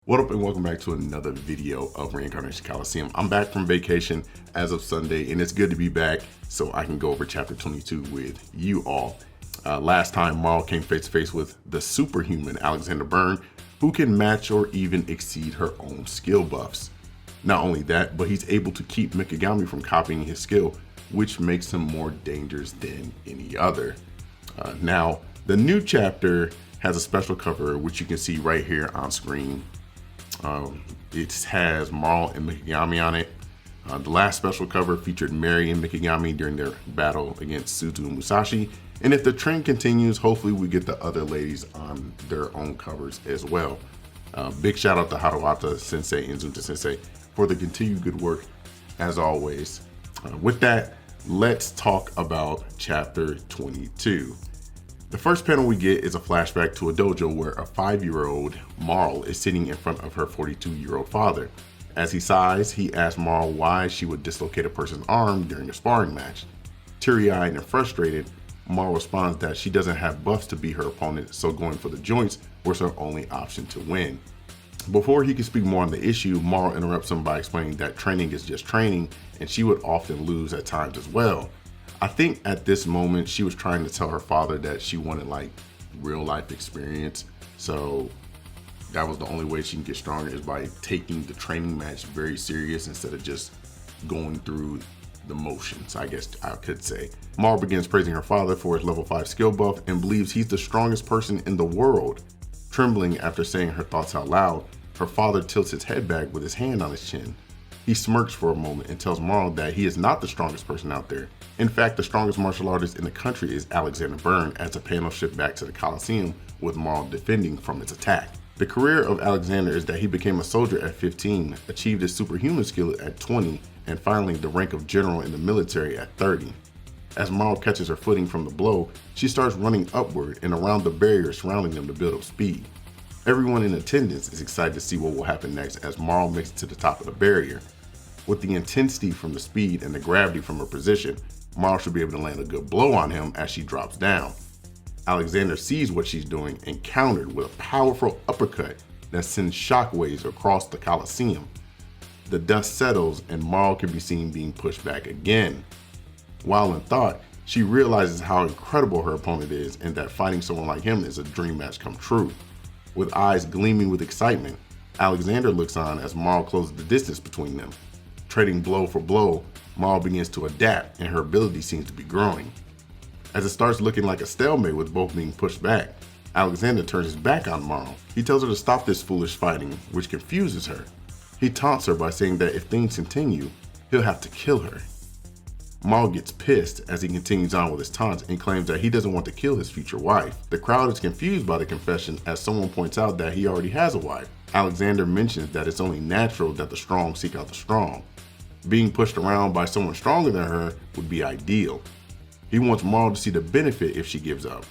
What up and welcome back to another video of Reincarnation Coliseum. I'm back from vacation as of Sunday and it's good to be back so I can go over chapter 22 with you all. Last time Marl came face to face with the superhuman Alexander Byrne, who can match or even exceed her own skill buffs. Not only that, but he's able to keep Mikagami from copying his skill, which makes him more dangerous than any other. Now, the new chapter has a special cover, which you can see right here on screen. It has Marl and Mikagami on it. The last special cover featured Mary and Mikagami during their battle against Suzu and Musashi. And if the trend continues, hopefully we get the other ladies on their own covers as well. Big shout out to Haruata Sensei and Zunta Sensei for the continued good work as always. With that, let's talk about chapter 22. The first panel we get is a flashback to a dojo where a 5-year-old Marl is sitting in front of her 42-year-old father. As he sighs, he asks Marl why she would dislocate a person's arm during a sparring match. Teary-eyed and frustrated, Marl responds that she doesn't have buffs to beat her opponent, so going for the joints was her only option to win. Before he can speak more on the issue, Marl interrupts him by explaining that training is just training and she would often lose at times as well. I think at this moment she was trying to tell her father that she wanted like real life experience. So that was the only way she can get stronger, is by taking the training match very serious instead of just going through the motions, I guess I could say. Marl begins praising her father for his level 5 skill buff and believes he's the strongest person in the world. Trembling after saying her thoughts out loud, her father tilts his head back with his hand on his chin. He smirks for a moment and tells Marl that he is not the strongest person out there. In fact, the strongest martial artist in the country is Alexander Byrne, as the panel shift back to the Coliseum with Marl defending from its attack. The career of Alexander is that he became a soldier at 15, achieved his superhuman skill at 20, and finally the rank of general in the military at 30. As Marl catches her footing from the blow, she starts running upward and around the barrier surrounding them to build up speed. Everyone in attendance is excited to see what will happen next as Marl makes it to the top of the barrier. With the intensity from the speed and the gravity from her position, Marl should be able to land a good blow on him as she drops down. Alexander sees what she's doing and countered with a powerful uppercut that sends shockwaves across the Coliseum. The dust settles and Marl can be seen being pushed back again. While in thought, she realizes how incredible her opponent is and that fighting someone like him is a dream match come true. With eyes gleaming with excitement, Alexander looks on as Marl closes the distance between them. Trading blow for blow, Marl begins to adapt and her ability seems to be growing. As it starts looking like a stalemate with both being pushed back, Alexander turns his back on Marl. He tells her to stop this foolish fighting, which confuses her. He taunts her by saying that if things continue, he'll have to kill her. Marl gets pissed as he continues on with his taunts and claims that he doesn't want to kill his future wife. The crowd is confused by the confession as someone points out that he already has a wife. Alexander mentions that it's only natural that the strong seek out the strong. Being pushed around by someone stronger than her would be ideal. He wants Marl to see the benefit if she gives up.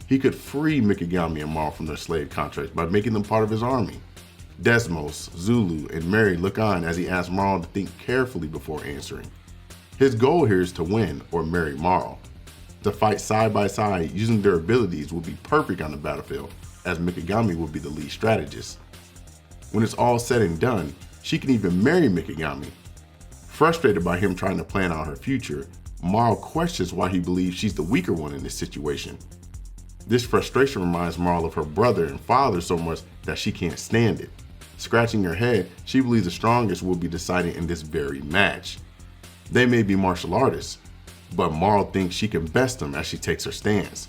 He could free Mikagami and Marl from their slave contracts by making them part of his army. Desmos, Zulu, and Mary look on as he asks Marl to think carefully before answering. His goal here is to win or marry Marl. To fight side by side using their abilities would be perfect on the battlefield, as Mikagami would be the lead strategist. When it's all said and done, she can even marry Mikagami. Frustrated by him trying to plan out her future, Marl questions why he believes she's the weaker one in this situation. This frustration reminds Marl of her brother and father so much that she can't stand it. Scratching her head, she believes the strongest will be decided in this very match. They may be martial artists, but Marl thinks she can best them as she takes her stance.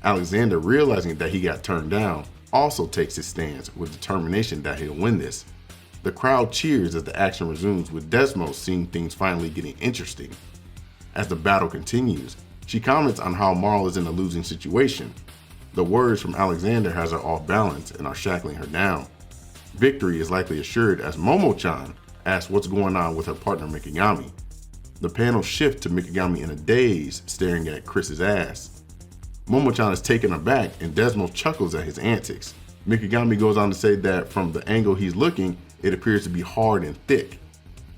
Alexander, realizing that he got turned down, also takes his stance with determination that he'll win this. The crowd cheers as the action resumes, with Desmos seeing things finally getting interesting. As the battle continues, she comments on how Marl is in a losing situation. The words from Alexander has her off balance and are shackling her down. Victory is likely assured as Momo-chan asks what's going on with her partner Mikagami. The panel shifts to Mikagami in a daze, staring at Chris's ass. Momo-chan is taken aback and Desmos chuckles at his antics. Mikagami goes on to say that from the angle he's looking, it appears to be hard and thick.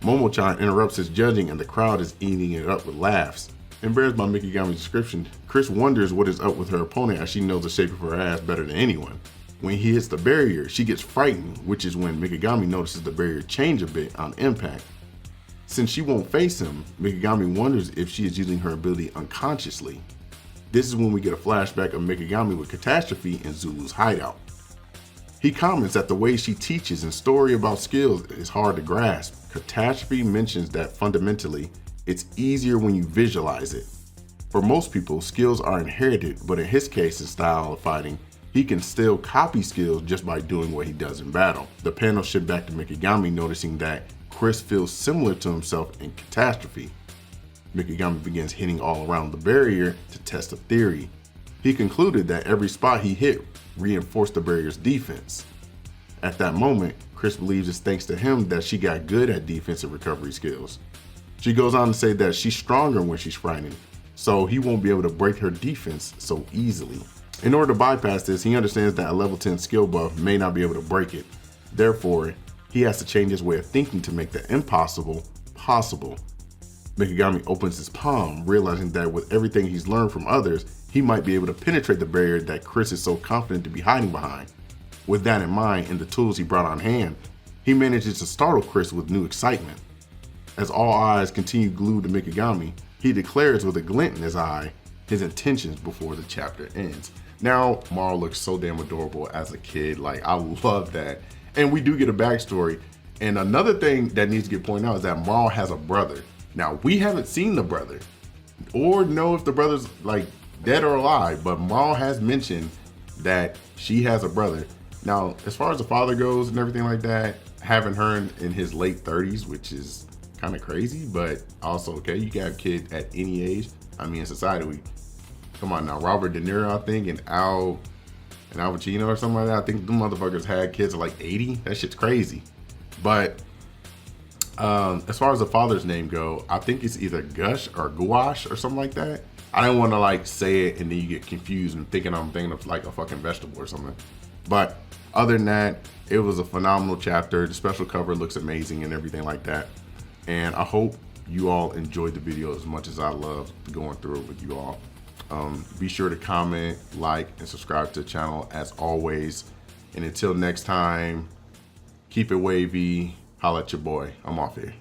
Momo-chan interrupts his judging and the crowd is eating it up with laughs. Embarrassed by Mikagami's description, Chris wonders what is up with her opponent as she knows the shape of her ass better than anyone. When he hits the barrier, she gets frightened, which is when Mikagami notices the barrier change a bit on impact. Since she won't face him, Mikagami wonders if she is using her ability unconsciously. This is when we get a flashback of Mikagami with Catastrophe in Zulu's hideout. He comments that the way she teaches and story about skills is hard to grasp. Catastrophe mentions that fundamentally, it's easier when you visualize it. For most people, skills are inherited, but in his case and style of fighting, he can still copy skills just by doing what he does in battle. The panel shift back to Mikagami noticing that Chris feels similar to himself in Catastrophe. Mikagami begins hitting all around the barrier to test a theory. He concluded that every spot he hit reinforced the barrier's defense. At that moment, Chris believes it's thanks to him that she got good at defensive recovery skills. She goes on to say that she's stronger when she's frightened, so he won't be able to break her defense so easily. In order to bypass this, he understands that a level 10 skill buff may not be able to break it. Therefore, he has to change his way of thinking to make the impossible possible. Mikagami opens his palm, realizing that with everything he's learned from others, he might be able to penetrate the barrier that Chris is so confident to be hiding behind. With that in mind and the tools he brought on hand, he manages to startle Chris with new excitement. As all eyes continue glued to Mikagami, he declares with a glint in his eye his intentions before the chapter ends. Now, Marl looks so damn adorable as a kid. Like, I love that. And we do get a backstory. And another thing that needs to get pointed out is that Marl has a brother. Now, we haven't seen the brother or know if the brother's like dead or alive, but Marl has mentioned that she has a brother. Now, as far as the father goes and everything like that, having her in his late 30s, which is kind of crazy, but also, okay, you can have kids at any age. I mean, in society, come on now, Robert De Niro, I think, and Al Pacino or something like that. I think the motherfuckers had kids at like 80. That shit's crazy. But as far as the father's name go, I think it's either Gush or Gouache or something like that. I don't want to like say it and then you get confused and thinking I'm thinking of like a fucking vegetable or something. But other than that, it was a phenomenal chapter. The special cover looks amazing and everything like that. And I hope you all enjoyed the video as much as I love going through it with you all. Be sure to comment, like, and subscribe to the channel as always. And until next time, keep it wavy. Holla at your boy. I'm off here.